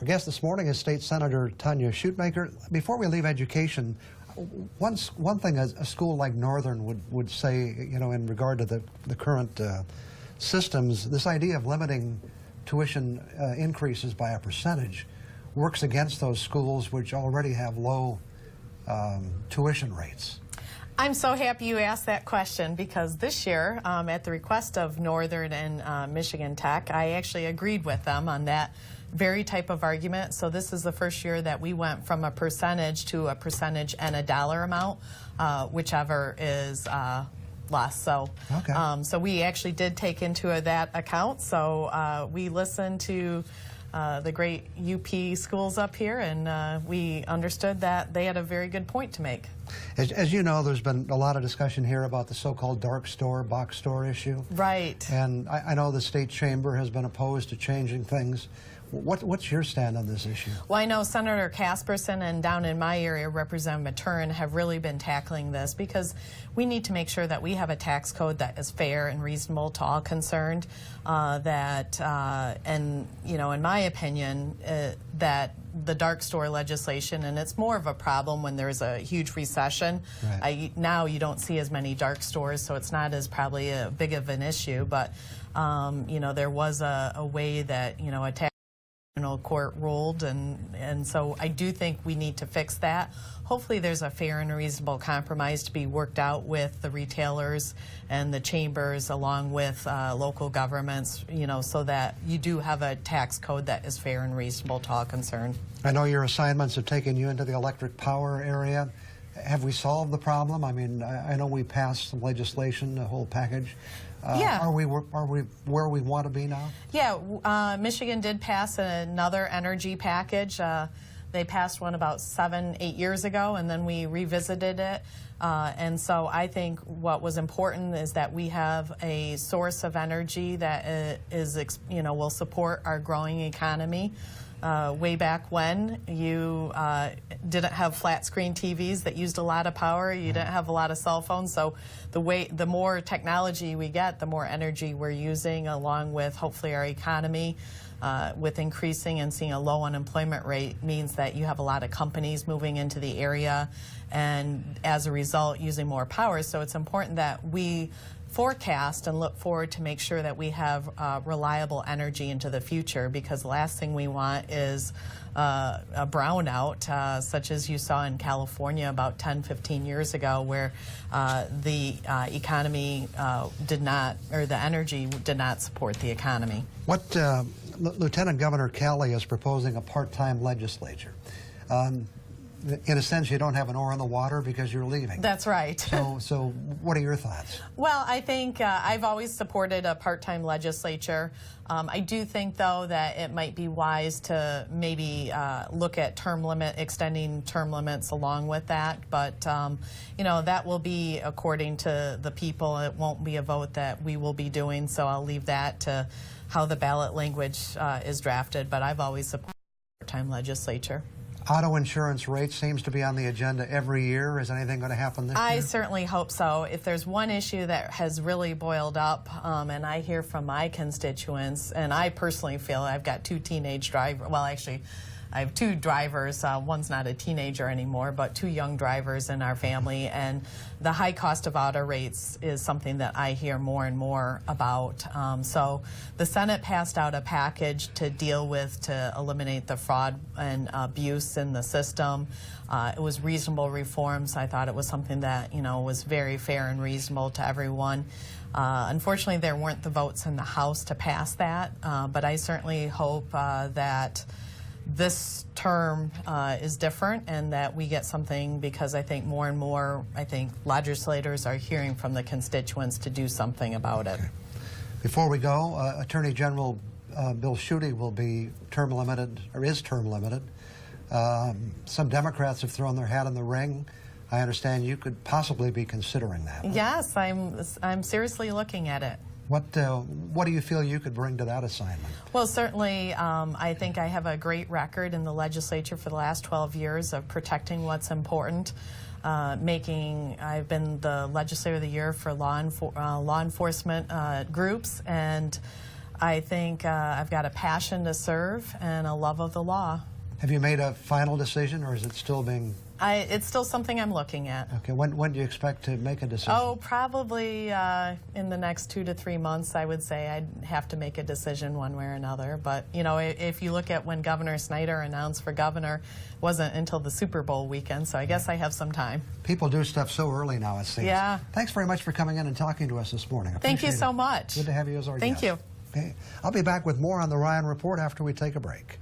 Our guest this morning is State Senator Tonya Schuitmaker. Before we leave education, one thing a school like Northern would say, you know, in regard to the current systems, this idea of limiting tuition increases by a percentage works against those schools which already have low tuition rates. I'm so happy you asked that question, because this year, at the request of Northern and Michigan Tech, I actually agreed with them on that very type of argument. So this is the first year that we went from a percentage to a percentage and a dollar amount, whichever is less. So, okay. So we actually did take into that account. So we listened to the great UP schools up here, and we understood that they had a very good point to make. As you know, there's been a lot of discussion here about the so-called dark store, box store issue. Right. And I know the state chamber has been opposed to changing things. What's your stand on this issue? Well, I know Senator Casperson and down in my area, Representative Maturin, have really been tackling this, because we need to make sure that we have a tax code that is fair and reasonable to all concerned. And you know, in my opinion, that the dark store legislation, and it's more of a problem when there's a huge recession. Right. Now you don't see as many dark stores, so it's not as probably a big of an issue. But you know, there was a way that, you know, a tax court ruled, and so I do think we need to fix that. Hopefully there's a fair and reasonable compromise to be worked out with the retailers and the chambers, along with local governments, you know, so that you do have a tax code that is fair and reasonable to all concerned. I know your assignments have taken you into the electric power area. Have we solved the problem? I mean, I know we passed some legislation, a whole package. Yeah. Are we where we want to be now? Yeah, Michigan did pass another energy package. They passed one about 7-8 years ago, and then we revisited it. And so I think what was important is that we have a source of energy that is, you know, will support our growing economy. Way back when, you didn't have flat screen TVs that used a lot of power. You didn't have a lot of cell phones. So the more technology we get, the more energy we're using, along with hopefully our economy. With increasing and seeing a low unemployment rate means that you have a lot of companies moving into the area, and as a result using more power. So it's important that we forecast and look forward to make sure that we have reliable energy into the future, because the last thing we want is a brownout such as you saw in California about 10-15 years ago, where the economy did not, or the energy did not support the economy. What Lieutenant Governor Kelly is proposing a part-time legislature. In a sense, you don't have an oar in the water because you're leaving. That's right. So what are your thoughts? Well, I think I've always supported a part-time legislature. I do think, though, that it might be wise to maybe look at extending term limits along with that. But, you know, that will be according to the people. It won't be a vote that we will be doing, so I'll leave that to how the ballot language is drafted. But I've always supported a part-time legislature. Auto insurance rate seems to be on the agenda every year. Is anything going to happen this year? I certainly hope so. If there's one issue that has really boiled up, and I hear from my constituents, and I personally feel I've got two teenage drivers, well, actually, I have two drivers. One's not a teenager anymore, but two young drivers in our family, and the high cost of auto rates is something that I hear more and more about. So the Senate passed out a package to deal with, to eliminate the fraud and abuse in the system. It was reasonable reforms. I thought it was something that, you know, was very fair and reasonable to everyone. Unfortunately, there weren't the votes in the House to pass that, but I certainly hope that this term is different, and that we get something, because I think more and more, legislators are hearing from the constituents to do something about it. Okay. Before we go, Attorney General Bill Schuette will be term limited, or is term limited. Some Democrats have thrown their hat in the ring. I understand you could possibly be considering that. Yes, I'm seriously looking at it. What do you feel you could bring to that assignment? Well, certainly, I think I have a great record in the legislature for the last 12 years of protecting what's important. I've been the legislator of the year for law enforcement groups, and I think I've got a passion to serve and a love of the law. Have you made a final decision, or is it still being... It's still something I'm looking at. Okay, when do you expect to make a decision? Oh, probably in the next 2 to 3 months, I would say I'd have to make a decision one way or another. But, you know, if you look at when Governor Snyder announced for governor, it wasn't until the Super Bowl weekend, so I guess I have some time. People do stuff so early now, it seems. Yeah. Thanks very much for coming in and talking to us this morning. Thank you Appreciate so it. much. Good to have you as our Thank guest. you. Okay. I'll be back with more on the Ryan Report after we take a break.